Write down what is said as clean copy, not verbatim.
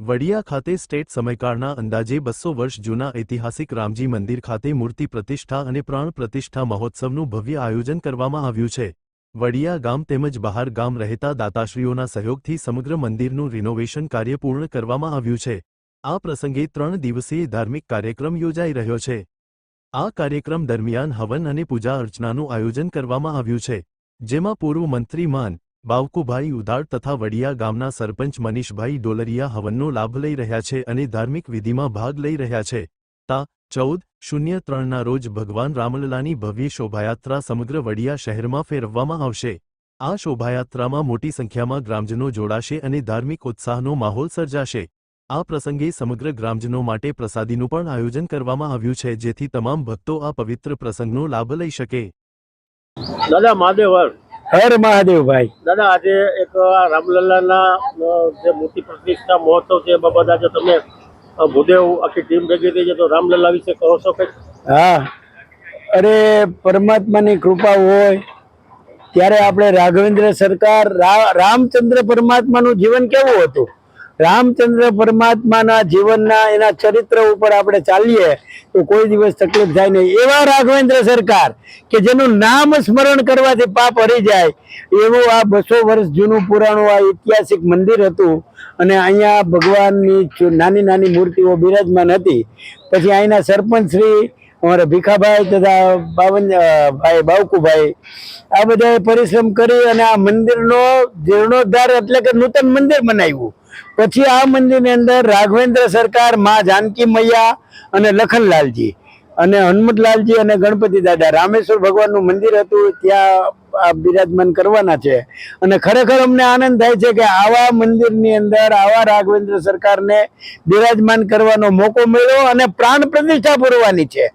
વડિયા ખાતે સ્ટેટ સમયકાળના અંદાજે 200 વર્ષ જૂના ઐતિહાસિક રામજી મંદિર ખાતે મૂર્તિ પ્રતિષ્ઠા અને પ્રાણ પ્રતિષ્ઠા મહોત્સવનું ભવ્ય આયોજન કરવામાં આવ્યું છે। વડિયા ગામ તેમજ બહાર ગામ રહેતા દાતાશ્રીઓના સહયોગથી સમગ્ર મંદિરનું રિનોવેશન કાર્ય પૂર્ણ કરવામાં આવ્યું છે। આ પ્રસંગે 3 દિવસીય ધાર્મિક કાર્યક્રમ યોજાઈ રહ્યો છે। આ કાર્યક્રમ દરમિયાન હવન અને પૂજા અર્ચનાનું આયોજન કરવામાં આવ્યું છે, જેમાં પૂર્વ મંત્રી માન બાવકુભાઈ ઉદાડ તથા વડિયા ગામના સરપંચ મનીષભાઈ ડોલરિયા હવનનો લાભ લઈ રહ્યા છે અને ધાર્મિક વિધિમાં ભાગ લઈ રહ્યા છે। તા 14/03ના રોજ ભગવાન રામલલાની ભવ્ય શોભાયાત્રા સમગ્ર વડિયા શહેરમાં ફેરવવામાં આવશે। આ શોભાયાત્રામાં મોટી સંખ્યામાં ગ્રામજનો જોડાશે અને ધાર્મિક ઉત્સાહનો માહોલ સર્જાશે। આ પ્રસંગે સમગ્ર ગ્રામજનો માટે પ્રસાદીનું પણ આયોજન કરવામાં આવ્યું છે, જેથી તમામ ભક્તો આ પવિત્ર પ્રસંગનો લાભ લઈ શકે। દાદા મહાદેવ હર મહાદેવ ભાઈ। દાદા આજે એક રામલલ્લાના જે મૂર્તિ પ્રતિષ્ઠા મહોત્સવ છે, બાબત આજે તમે ભૂદેવ આખી ટીમ ભેગી થઈ છે, તો રામલલ્લા વિશે કહો છો કંઈક? હા, અરે પરમાત્માની કૃપા હોય ત્યારે આપણે રાઘવેન્દ્ર સરકાર રામચંદ્ર પરમાત્માનું જીવન કેવું હતું, રામચંદ્ર પરમાત્માના જીવનના એના ચરિત્ર ઉપર આપણે ચાલીએ તો કોઈ દિવસ તકલીફ થાય નહીં। એવા રાઘવેન્દ્ર સરકાર કે જેનું નામ સ્મરણ કરવાથી પાપ હરી જાય એવું આ 200 વર્ષ જૂનું પુરાણું આ ઐતિહાસિક મંદિર હતું અને અહીંયા ભગવાનની નાની નાની મૂર્તિઓ બિરાજમાન હતી। પછી અહીંના સરપંચ શ્રી અમારા ભીખાભાઈ તથા ભાઈ બાવકુભાઈ આ બધાએ પરિશ્રમ કરી અને આ મંદિરનો જીર્ણોદ્ધાર એટલે કે નૂતન મંદિર બનાવ્યું। પછી આ મંદિરની અંદર રાઘવેન્દ્ર સરકાર, માં જાનકી મૈયા અને લખનલાલજી અને હનુમતલાલજી અને ગણપતિ દાદા રામેશ્વર ભગવાનનું મંદિર હતું, ત્યાં બિરાજમાન કરવાના છે। અને ખરેખર અમને આનંદ થાય છે કે આવા મંદિરની અંદર આવા રાઘવેન્દ્ર સરકારને બિરાજમાન કરવાનો મોકો મળ્યો અને પ્રાણ પ્રતિષ્ઠા પૂરવાની છે।